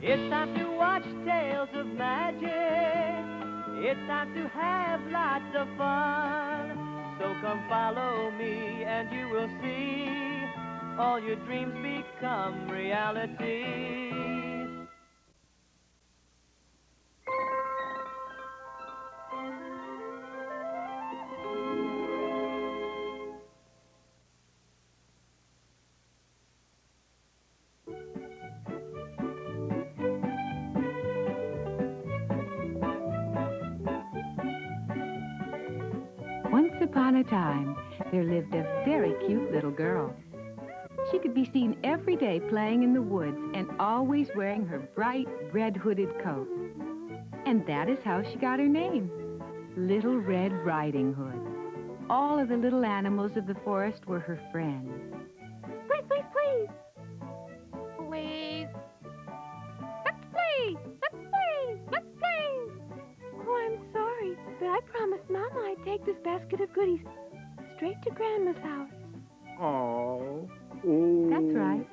It's time to watch tales of magic. It's time to have lots of fun. So come follow me and you will see all your dreams become reality. Once upon a time, there lived a very cute little girl. She could be seen every day playing in the woods and always wearing her bright red hooded coat. And that is how she got her name, Little Red Riding Hood. All of the little animals of the forest were her friends. Please, please, please. Please. Let's play. Let's play. Let's play. Oh, I'm sorry, but I promised Mama I'd take this basket of goodies straight to Grandma's house. Oh. That's right.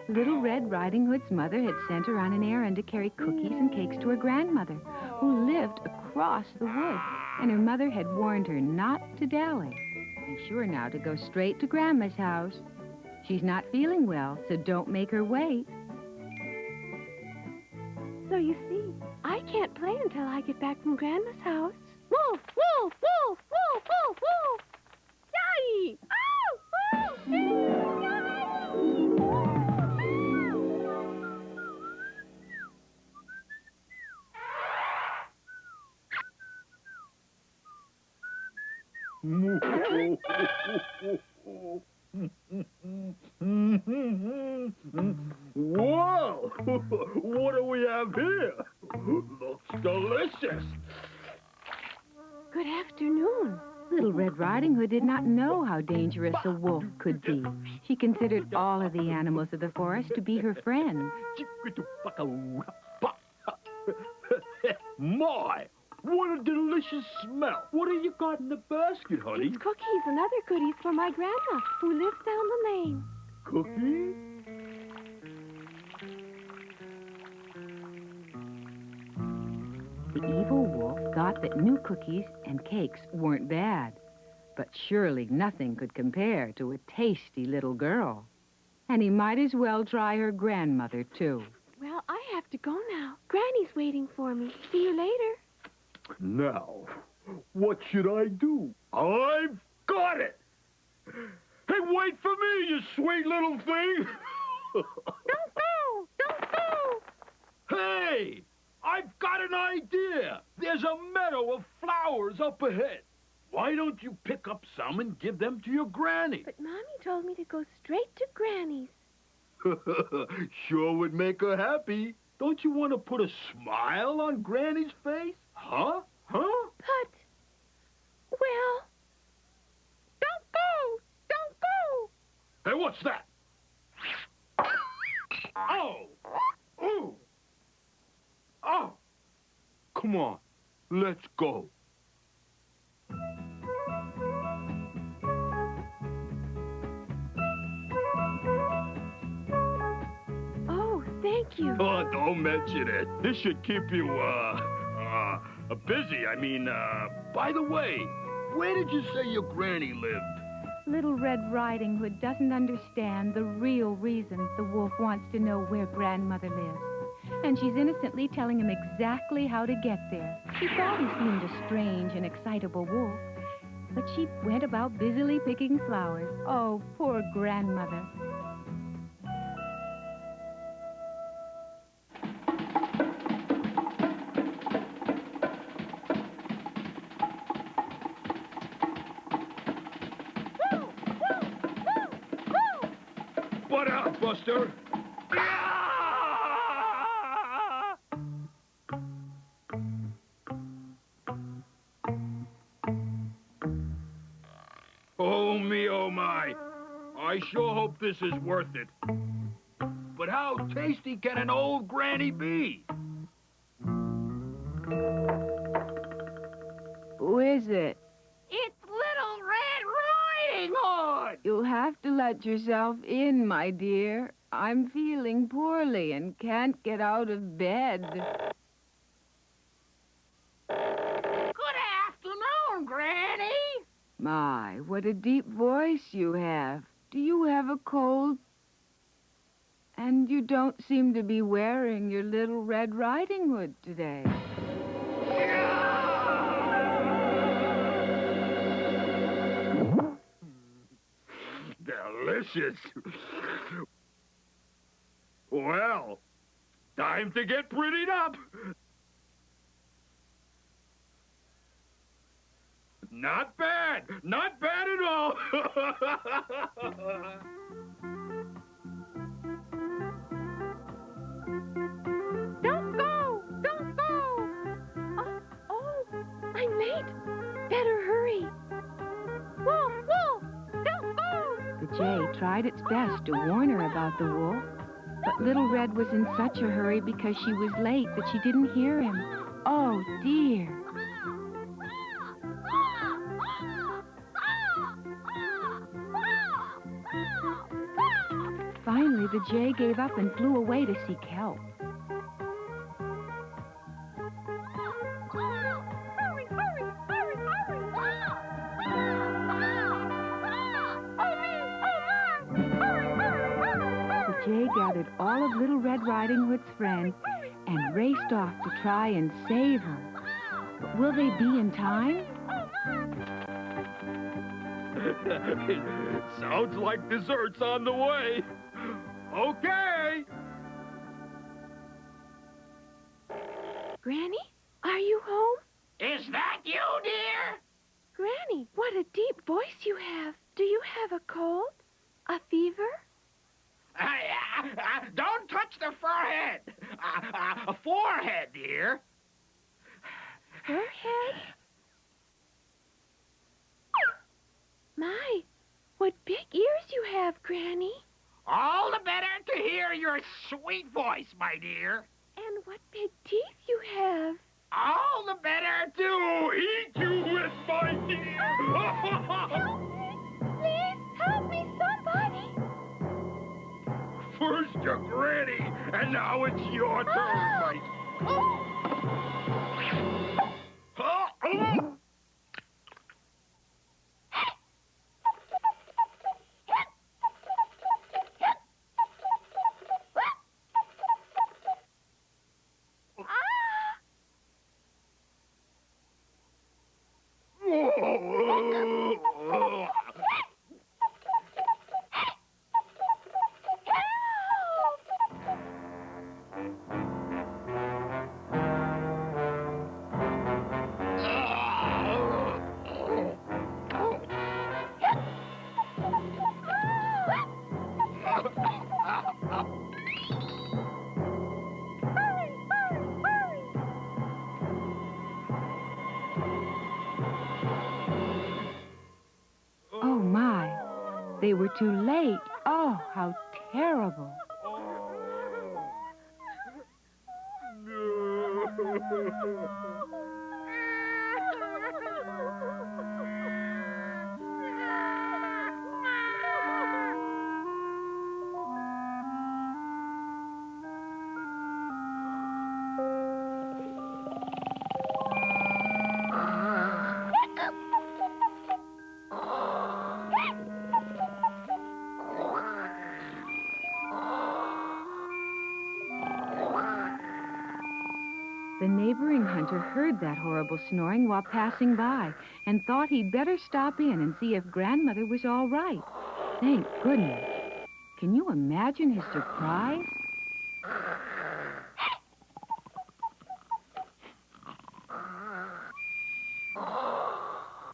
Little Red Riding Hood's mother had sent her on an errand to carry cookies and cakes to her grandmother, who lived across the woods, and her mother had warned her not to dally. Be sure now to go straight to Grandma's house. She's not feeling well, so don't make her wait. So you see, I can't play until I get back from Grandma's house. Wolf, wolf, wolf, wolf, wolf, wolf! Yay! Oh, wolf! Whoa! What do we have here? Looks delicious. Good afternoon. Little Red Riding Hood did not know how dangerous a wolf could be. She considered all of the animals of the forest to be her friends. My, what a delicious smell. What have you got in the basket, honey? It's cookies and other goodies for my Grandma, who lives down the lane. Cookies? The evil wolf thought that new cookies and cakes weren't bad, but surely nothing could compare to a tasty little girl. And he might as well try her grandmother, too. Well, I have to go now. Granny's waiting for me. See you later. Now, what should I do? I've got it! Hey, wait for me, you sweet little thing! Don't go! Don't go! Hey! I've got an idea! There's a meadow of flowers up ahead. Why don't you pick up some and give them to your granny? But Mommy told me to go straight to Granny's. Sure would make her happy. Don't you want to put a smile on Granny's face? Huh? Huh? But, well, don't go! Don't go! Hey, what's that? Oh! Ooh! Oh! Come on, let's go. Oh, thank you. Oh, don't mention it. This should keep you, busy. By the way, where did you say your granny lived? Little Red Riding Hood doesn't understand the real reason the wolf wants to know where grandmother lives. And she's innocently telling him exactly how to get there. She thought he seemed a strange and excitable wolf, but she went about busily picking flowers. Oh, poor grandmother. Butt out, Buster! Oh, me, oh, my. I sure hope this is worth it. But how tasty can an old granny be? Who is it? It's Little Red Riding Hood! You'll have to let yourself in, my dear. I'm feeling poorly and can't get out of bed. Good afternoon, Granny. My, what a deep voice you have. Do you have a cold? And you don't seem to be wearing your little Red Riding Hood today. Delicious. Well, time to get prettied up. Not bad. Not bad at all. Don't go! Don't go! Oh, I'm late. Better hurry. Wolf, Wolf, don't go! The jay tried its best to warn her about the wolf, but Little Red was in such a hurry because she was late that she didn't hear him. Oh, dear. Finally, the jay gave up and flew away to seek help. Hurry, hurry, hurry, hurry! Oh, me! Oh, my! Hurry, hurry, hurry, The jay gathered all of Little Red Riding Hood's friends and raced off to try and save her. But will they be in time? Sounds like dessert's on the way. Okay. Granny, are you home? Is that you, dear? Granny, what a deep voice you have. Do you have a cold? A fever? Don't touch the forehead. Forehead, dear. Forehead? My, what big ears you have, Granny. All the better to hear your sweet voice, my dear. And what big teeth you have. All the better To eat you with, my dear. Help me! Please, help me, somebody! First your granny, and now it's your turn, my... Oh, my. They were too late. Oh, how terrible. The neighboring hunter heard that horrible snoring while passing by and thought he'd better stop in and see if Grandmother was all right. Thank goodness. Can you imagine his surprise?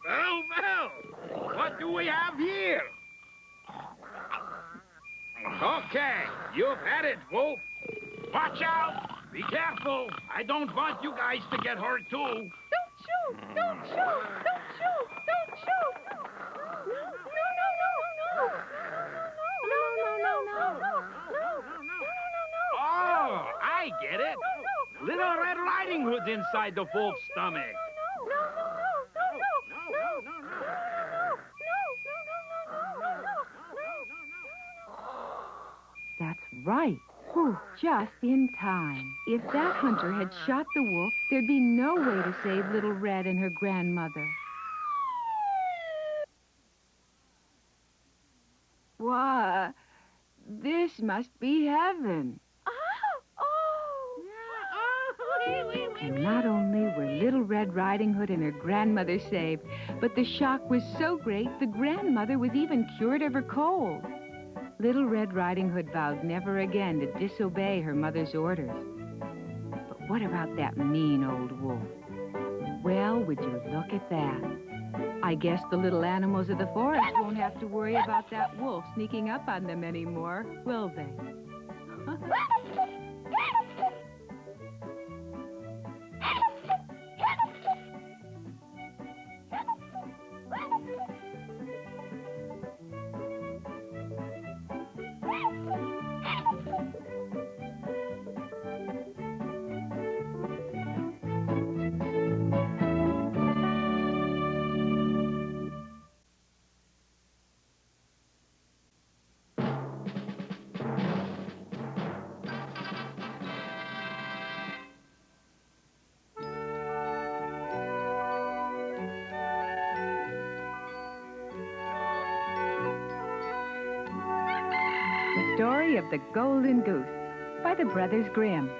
Well, what do we have here? Okay, you've had it, Wolf. Watch out! Be careful! I don't want you guys to get hurt, too. Don't shoot! Don't shoot! Don't shoot! Don't shoot! No! Oh, I get it. Little Red Riding Hood's inside the wolf's stomach. No! That's right. Whew, just in time. If that hunter had shot the wolf, there'd be no way to save Little Red and her grandmother. Why, this must be heaven. And not only were Little Red Riding Hood and her grandmother saved, but the shock was so great the grandmother was even cured of her cold. Little Red Riding Hood vowed never again to disobey her mother's orders. But what about that mean old wolf? Well, would you look at that? I guess the little animals of the forest won't have to worry about that wolf sneaking up on them anymore, will they? Story of the Golden Goose by the Brothers Grimm.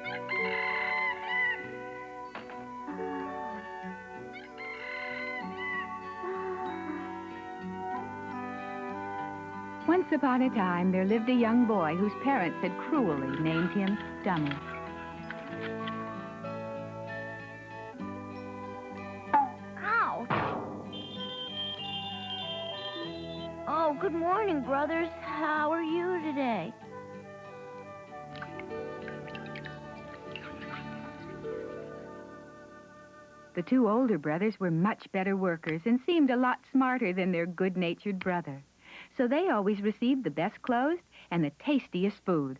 Once upon a time, there lived a young boy whose parents had cruelly named him Dummy. Ouch! Oh, good morning, brothers. How are you today? The two older brothers were much better workers and seemed a lot smarter than their good-natured brother. So they always received the best clothes and the tastiest food.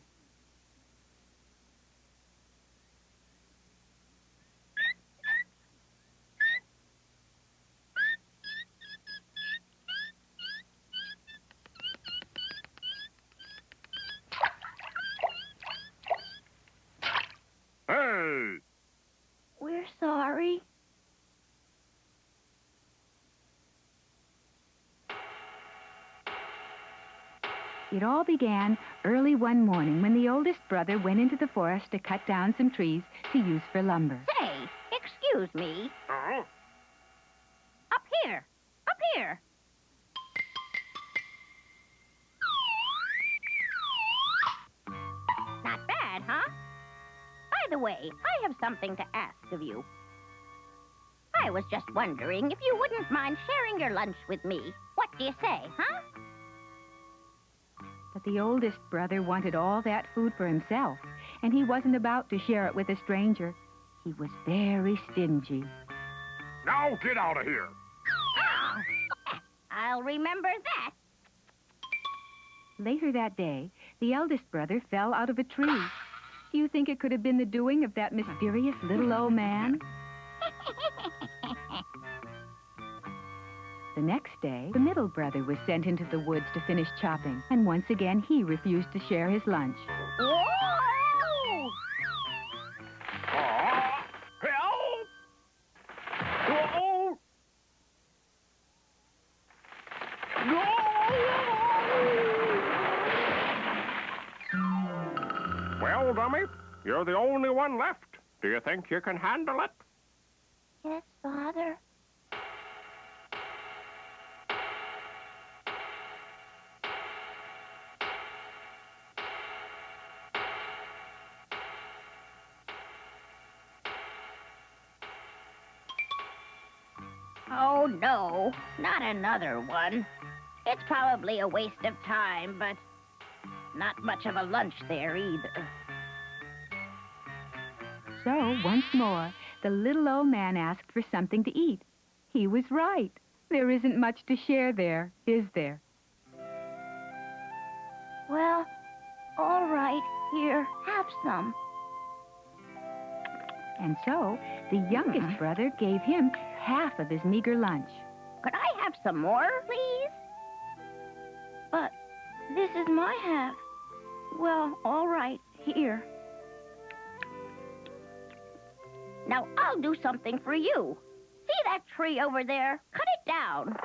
Hey! We're sorry. It all began early one morning when the oldest brother went into the forest to cut down some trees to use for lumber. Say, excuse me. Oh? Up here. Up here. Not bad, huh? By the way, I have something to ask of you. I was just wondering if you wouldn't mind sharing your lunch with me. What do you say, huh? But the oldest brother wanted all that food for himself, and he wasn't about to share it with a stranger. He was very stingy. Now get out of here. Oh, I'll remember that. Later that day, the eldest brother fell out of a tree. Do you think it could have been the doing of that mysterious little old man? The next day, the middle brother was sent into the woods to finish chopping, and once again he refused to share his lunch. Whoa! Help! Oh! No! Well, Dummy, you're the only one left. Do you think you can handle it? Yes, Father. Oh, no, not another one. It's probably a waste of time, but not much of a lunch there either. So, once more, the little old man asked for something to eat. He was right. There isn't much to share there, is there? Well, all right, here, have some. And so, the youngest brother gave him half of his meager lunch. Could I have some more, please? But this is my half. Well, all right. Here. Now, I'll do something for you. See that tree over there? Cut it down.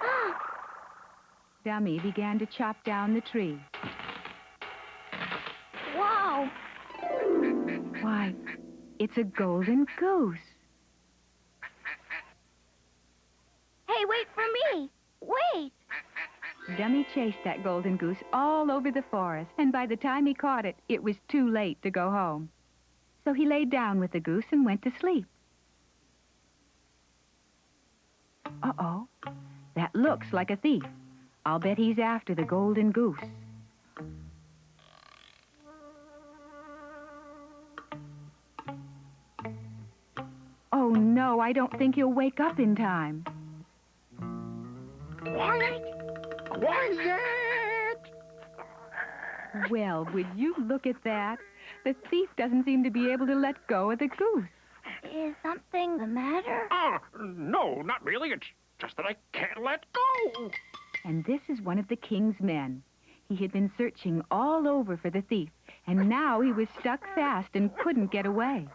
Dummy began to chop down the tree. Wow. Why, it's a golden goose. Hey, wait for me. Wait. Dummy chased that golden goose all over the forest, and by the time he caught it, it was too late to go home. So he laid down with the goose and went to sleep. Uh-oh, that looks like a thief. I'll bet he's after the golden goose. Oh, no, I don't think he'll wake up in time. Quiet! Quiet! Well, would you look at that? The thief doesn't seem to be able to let go of the goose. Is something the matter? No, not really. It's just that I can't let go. And this is one of the king's men. He had been searching all over for the thief, and now he was stuck fast and couldn't get away.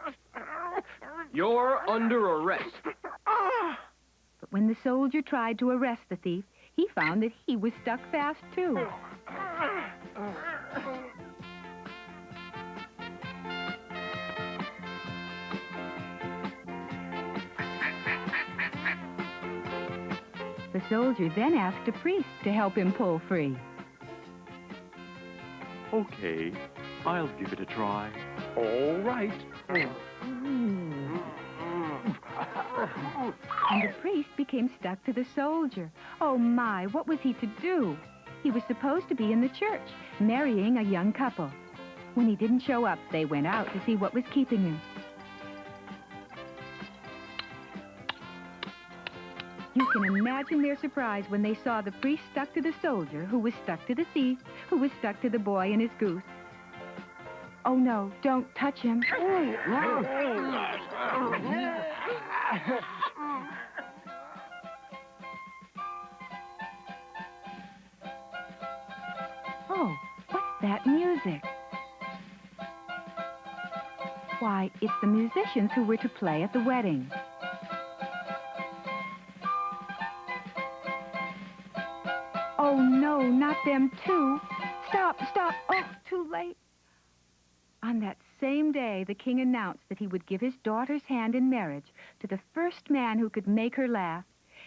You're under arrest. But when the soldier tried to arrest the thief, he found that he was stuck fast, too. The soldier then asked a priest to help him pull free. Okay, I'll give it a try. All right. And the priest became stuck to the soldier. Oh, my, what was he to do? He was supposed to be in the church, marrying a young couple. When he didn't show up, they went out to see what was keeping him. You can imagine their surprise when they saw the priest stuck to the soldier, who was stuck to the thief, who was stuck to the boy and his goose. Oh, no, don't touch him. Oh, what's that music? Why, it's the musicians who were to play at the wedding. Oh, no, not them too. Stop, stop. Oh, too late. On that same day, the king announced that he would give his daughter's hand in marriage to the first man who could make her laugh.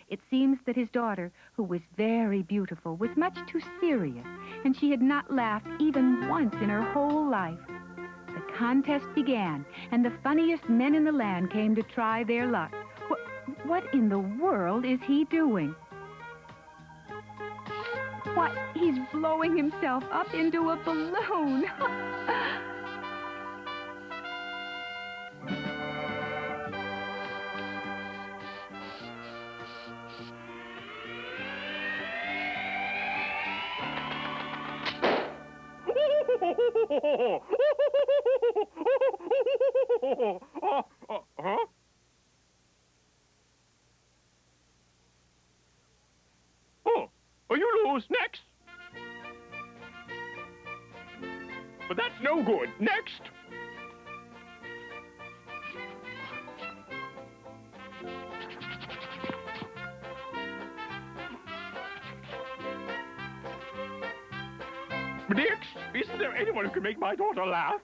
It seems that his daughter, who was very beautiful, was much too serious, and she had not laughed even once in her whole life. The contest began, and the funniest men in the land came to try their luck. What in the world is he doing? What? He's blowing himself up into a balloon. Huh? Oh, you lose. Next. But that's no good. Next. Next. Isn't there anyone who can make my daughter laugh?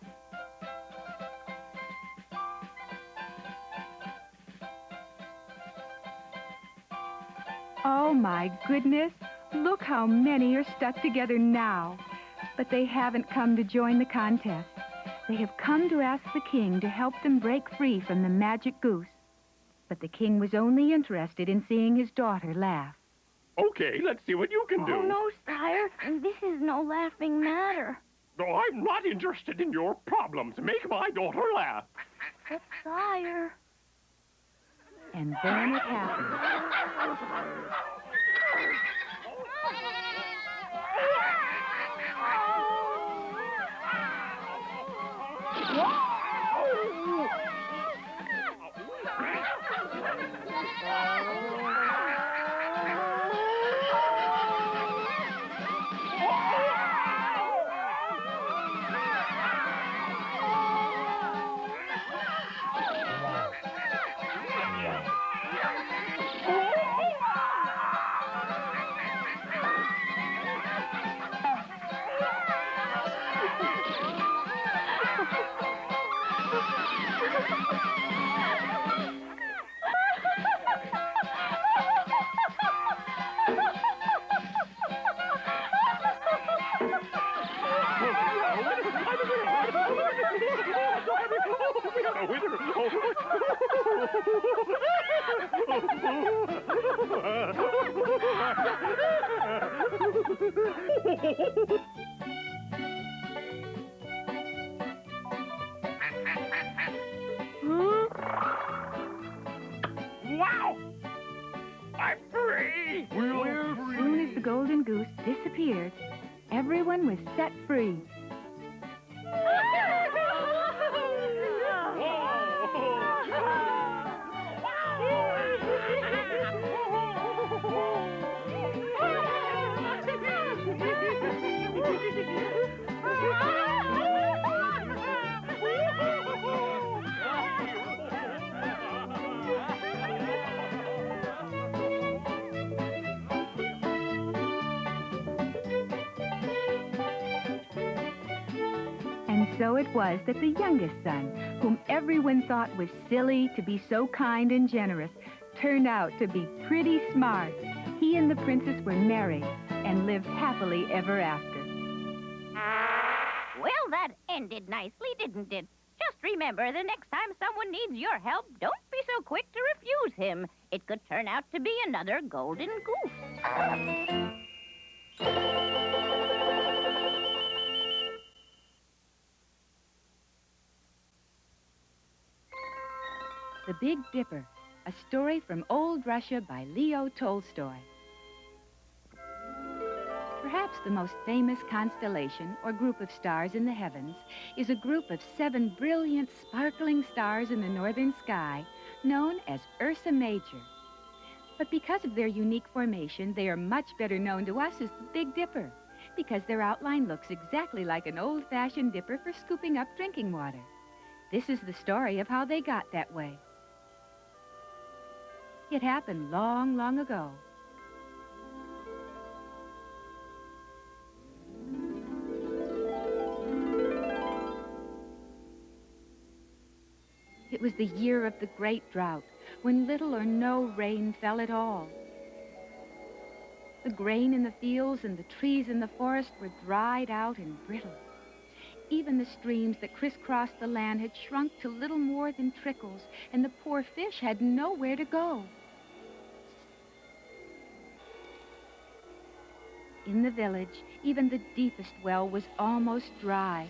Oh, my goodness. Look how many are stuck together now. But they haven't come to join the contest. They have come to ask the king to help them break free from the magic goose. But the king was only interested in seeing his daughter laugh. Okay, let's see what you can do. Oh, no, sire. This is no laughing matter. No, I'm not interested in your problems. Make my daughter laugh. But, sire... And then it happened. Wow! I'm free! We're As soon as the Golden Goose disappeared, everyone was set free. And so it was that the youngest son, whom everyone thought was silly to be so kind and generous, turned out to be pretty smart. He and the princess were married and lived happily ever after. Well, that ended nicely, didn't it? Just remember, the next time someone needs your help, don't be so quick to refuse him. It could turn out to be another Golden Goose. The Big Dipper, a story from Old Russia by Leo Tolstoy. Perhaps the most famous constellation or group of stars in the heavens is a group of 7 brilliant, sparkling stars in the northern sky known as Ursa Major. But because of their unique formation, they are much better known to us as the Big Dipper, because their outline looks exactly like an old-fashioned dipper for scooping up drinking water. This is the story of how they got that way. It happened long, long ago. It was the year of the great drought, when little or no rain fell at all. The grain in the fields and the trees in the forest were dried out and brittle. Even the streams that crisscrossed the land had shrunk to little more than trickles, and the poor fish had nowhere to go. In the village, even the deepest well was almost dry.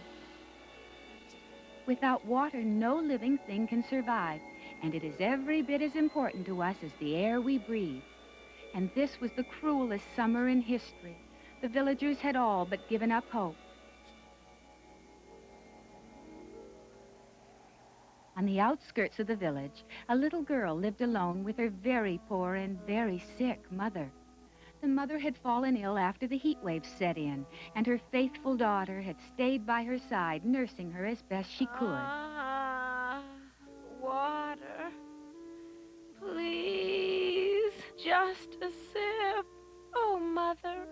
Without water, no living thing can survive, and it is every bit as important to us as the air we breathe. And this was the cruelest summer in history. The villagers had all but given up hope. On the outskirts of the village, a little girl lived alone with her very poor and very sick mother. The mother had fallen ill after the heat wave set in, and her faithful daughter had stayed by her side, nursing her as best she could. Water. Please, just a sip. Oh, Mother.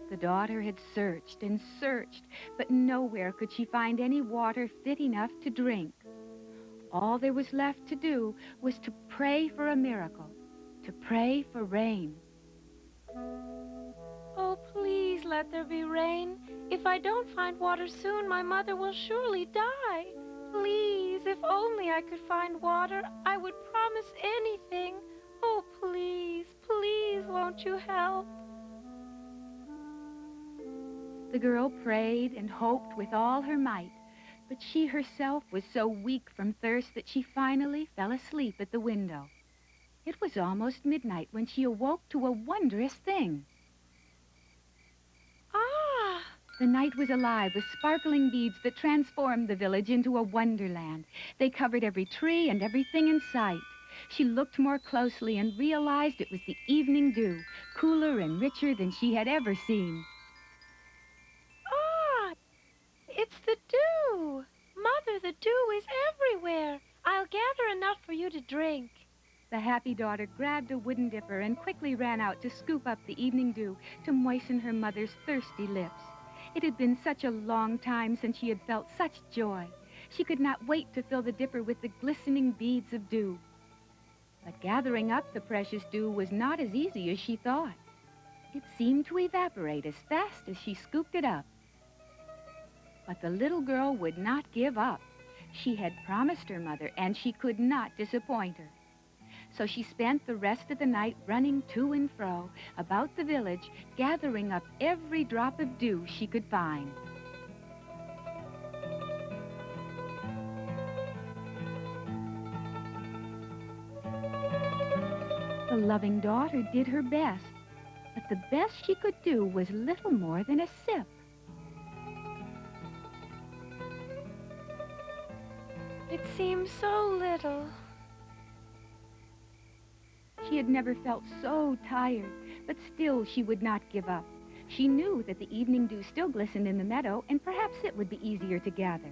The daughter had searched and searched, but nowhere could she find any water fit enough to drink. All there was left to do was to pray for a miracle, to pray for rain. Oh, please let there be rain. If I don't find water soon, my mother will surely die. Please, if only I could find water, I would promise anything. Oh, please, please, won't you help? The girl prayed and hoped with all her might, but she herself was so weak from thirst that she finally fell asleep at the window. It was almost midnight when she awoke to a wondrous thing. Ah! The night was alive with sparkling beads that transformed the village into a wonderland. They covered every tree and everything in sight. She looked more closely and realized it was the evening dew, cooler and richer than she had ever seen. Ah! It's the dew! Mother, the dew is everywhere. I'll gather enough for you to drink. The happy daughter grabbed a wooden dipper and quickly ran out to scoop up the evening dew to moisten her mother's thirsty lips. It had been such a long time since she had felt such joy. She could not wait to fill the dipper with the glistening beads of dew. But gathering up the precious dew was not as easy as she thought. It seemed to evaporate as fast as she scooped it up. But the little girl would not give up. She had promised her mother, and she could not disappoint her. So she spent the rest of the night running to and fro about the village, gathering up every drop of dew she could find. The loving daughter did her best, but the best she could do was little more than a sip. It seems so little. She had never felt so tired, but still she would not give up. She knew that the evening dew still glistened in the meadow, and perhaps it would be easier to gather.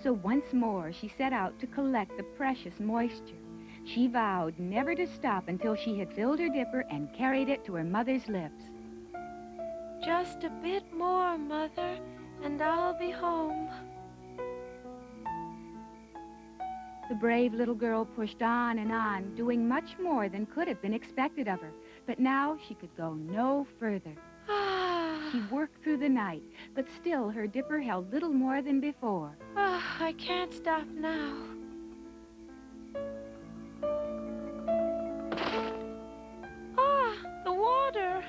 So once more she set out to collect the precious moisture. She vowed never to stop until she had filled her dipper and carried it to her mother's lips. Just a bit more, Mother, and I'll be home. The brave little girl pushed on and on, doing much more than could have been expected of her. But now she could go no further. She worked through the night, but still her dipper held little more than before. I can't stop now. The water.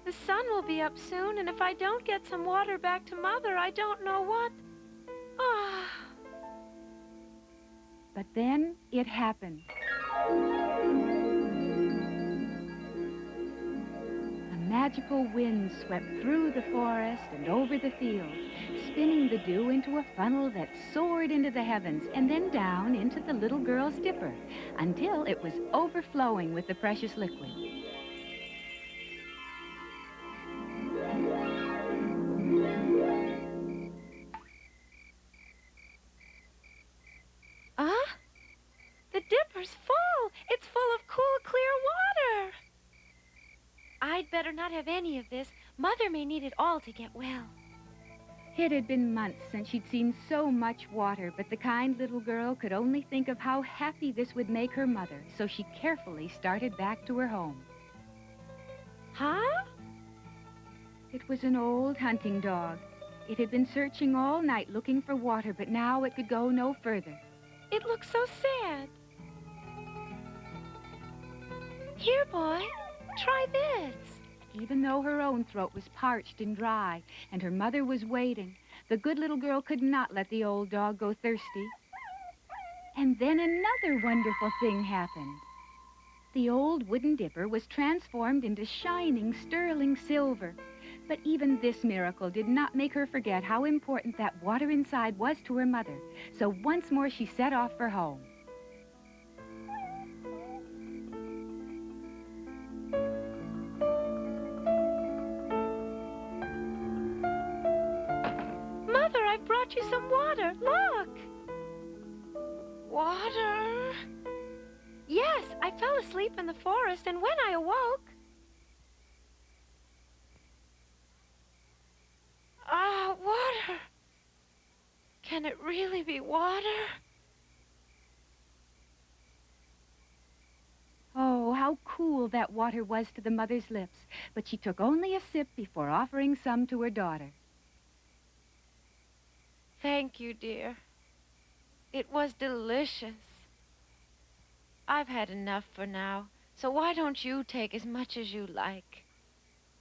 The sun will be up soon, and if I don't get some water back to Mother, I don't know what. But then it happened. A magical wind swept through the forest and over the field, spinning the dew into a funnel that soared into the heavens and then down into the little girl's dipper until it was overflowing with the precious liquid. The dipper's full. It's full of cool, clear water. I'd better not have any of this. Mother may need it all to get well. It had been months since she'd seen so much water, but the kind little girl could only think of how happy this would make her mother, so she carefully started back to her home. Huh? It was an old hunting dog. It had been searching all night looking for water, but now it could go no further. It looks so sad. Here, boy, try this. Even though her own throat was parched and dry, and her mother was waiting, the good little girl could not let the old dog go thirsty. And then another wonderful thing happened. The old wooden dipper was transformed into shining, sterling silver. But even this miracle did not make her forget how important that water inside was to her mother. So once more she set off for home. Mother, I've brought you some water. Look. Water? Yes, I fell asleep in the forest, and when I awoke... water. Can it really be water? Oh, how cool that water was to the mother's lips. But she took only a sip before offering some to her daughter. Thank you, dear. It was delicious. I've had enough for now, so why don't you take as much as you like?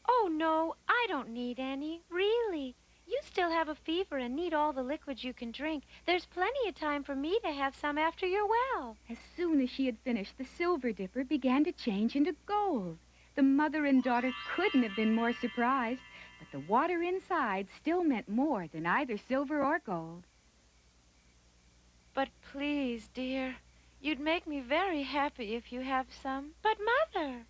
Oh, no, I don't need any, really. You still have a fever and need all the liquids you can drink. There's plenty of time for me to have some after you're well. As soon as she had finished, the silver dipper began to change into gold. The mother and daughter couldn't have been more surprised, but the water inside still meant more than either silver or gold. But please, dear, you'd make me very happy if you have some. But, Mother...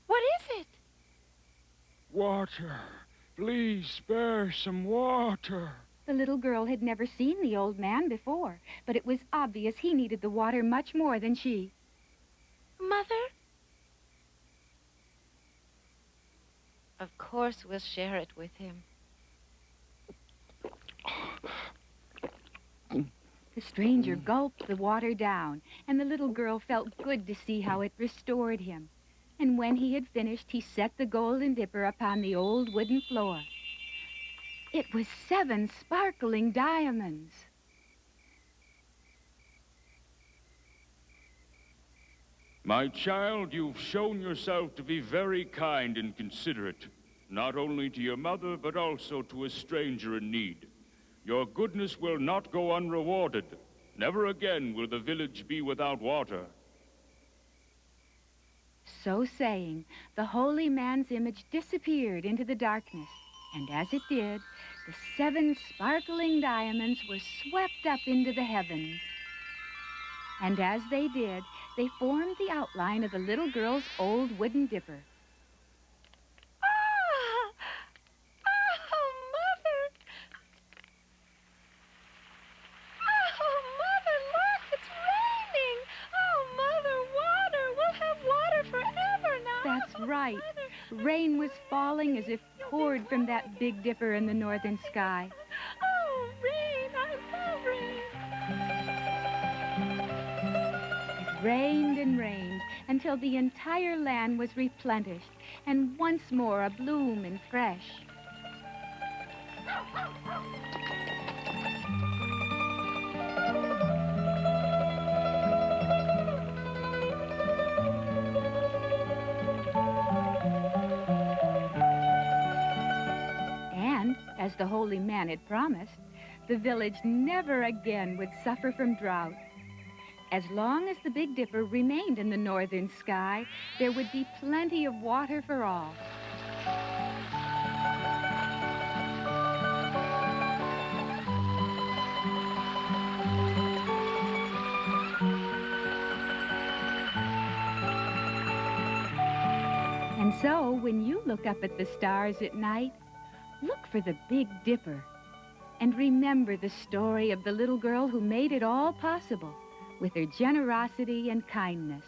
What is it? Water. Please spare some water. The little girl had never seen the old man before, but it was obvious he needed the water much more than she. Mother? Of course we'll share it with him. The stranger gulped the water down, and the little girl felt good to see how it restored him. And when he had finished, he set the Golden Dipper upon the old wooden floor. It was 7 sparkling diamonds. My child, you've shown yourself to be very kind and considerate, not only to your mother, but also to a stranger in need. Your goodness will not go unrewarded. Never again will the village be without water. So saying, the holy man's image disappeared into the darkness, and as it did, the 7 sparkling diamonds were swept up into the heavens. And as they did, they formed the outline of the little girl's old wooden dipper. Ah! Oh, Mother! Oh, Mother, look! It's raining! Oh, Mother, water! We'll have water forever now! That's right. Mother. Rain was falling as if poured from that big dipper in the northern sky. Oh, rain! I love rain! It rained and rained until the entire land was replenished and once more abloom and fresh. And, as the holy man had promised, the village never again would suffer from drought. As long as the Big Dipper remained in the northern sky, there would be plenty of water for all. And so, when you look up at the stars at night, look for the Big Dipper. And remember the story of the little girl who made it all possible with her generosity and kindness.